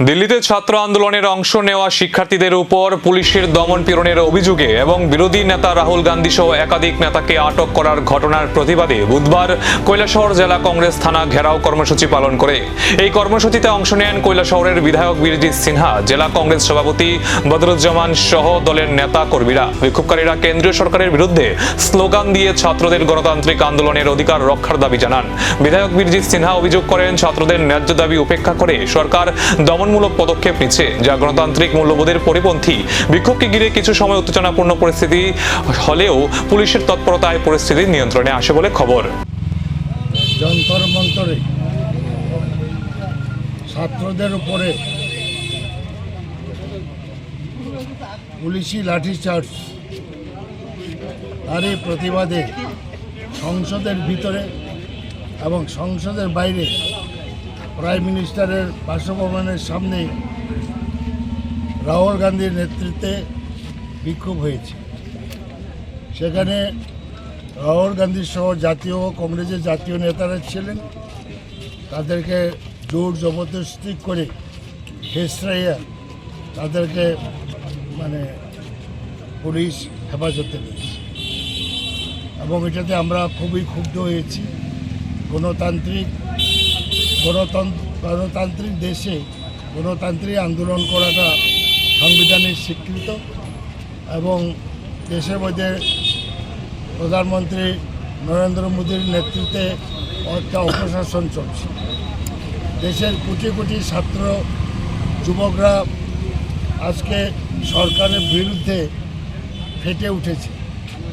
দিল্লিতে ছাত্র আন্দোলনের অংশ নেওয়া শিক্ষার্থীদের উপর পুলিশের দমন পীড়নের অভিযোগে এবং বিরোধী নেতা রাহুল গান্ধী সহ একাধিক নেতাকে আটক করার ঘটনার প্রতিবাদে বুধবার কৈলাসহর জেলা কংগ্রেস থানা ঘেরাও কর্মসূচি পালন করে। এই কর্মসূচিতে অংশ নেন কৈলাসহরের বিধায়ক বীরজিৎ সিনহা, জেলা কংগ্রেস সভাপতি বদরুজ্জামান সহ দলের নেতা কর্মীরা। বিক্ষোভকারীরা কেন্দ্রীয় সরকারের বিরুদ্ধে স্লোগান দিয়ে ছাত্রদের গণতান্ত্রিক আন্দোলনের অধিকার রক্ষার দাবি জানান। বিধায়ক বীরজিৎ সিনহা অভিযোগ করেন, ছাত্রদের ন্যায্য দাবি উপেক্ষা করে সরকার দমনমূলক পদক্ষেপ নিচ্ছে, যা গণতান্ত্রিক মূল্যবোধের পরিপন্থী। বিক্ষোভকে ঘিরে কিছু সময় উত্তেজনাপূর্ণ পরিস্থিতি হলেও পুলিশের তৎপরতায় পরিস্থিতি নিয়ন্ত্রণে আসে বলে খবর। যন্তর মন্তরে ছাত্রদের উপরে পুলিশি লাঠিচার্জ, তারই প্রতিবাদে সংসদের ভিতরে এবং সংসদের বাইরে প্রাইম মিনিস্টারের বাসভবনের সামনে রাহুল গান্ধীর নেতৃত্বে বিক্ষোভ হয়েছে। সেখানে রাহুল গান্ধী সহ জাতীয় কংগ্রেসের জাতীয় নেতারা ছিলেন। তাদেরকে জোর জবরদস্তি করে হেসরাইয়া তাদেরকে পুলিশ হেফাজতে নিয়েছে এবং এটাতে আমরা খুবই ক্ষুব্ধ হয়েছি। গণতান্ত্রিক দেশে গণতান্ত্রিক আন্দোলন করাটা সাংবিধানিক স্বীকৃত এবং দেশের মধ্যে প্রধানমন্ত্রী নরেন্দ্র মোদীর নেতৃত্বে একটা অপশাসন চলছে। দেশের কোটি কোটি ছাত্র যুবকরা আজকে সরকারের বিরুদ্ধে ফেটে উঠেছে।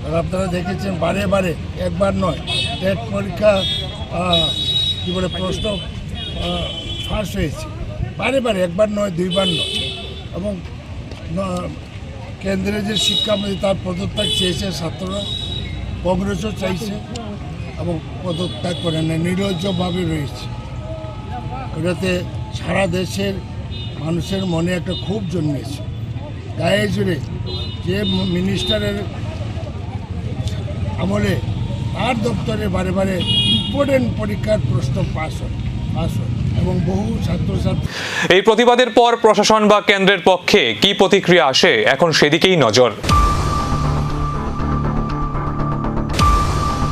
আর আপনারা দেখেছেন বারে বারে, একবার নয়, টেট পরীক্ষা প্রশ্ন ফাঁস হয়েছে বারে বারে, একবার নয়, দুইবার নয়। এবং কেন্দ্রের যে শিক্ষামন্ত্রী তার পদত্যাগ চেয়েছে ছাত্ররা, কংগ্রেসও চাইছে এবং পদত্যাগ করে না, নির্লজ্জভাবে রয়েছে। ওটাতে সারা দেশের মানুষের মনে একটা ক্ষোভ জন্মেছে। গায়ে জুড়ে যে মিনিস্টারের আমলে তার দপ্তরে বারে বারে ইম্পর্টেন্ট পরীক্ষার প্রশ্ন পাস হয় এবং বহু ছাত্রছাত্রী। এই প্রতিবাদের পর প্রশাসন বা কেন্দ্রের পক্ষে কি প্রতিক্রিয়া আসে, এখন সেদিকেই নজর।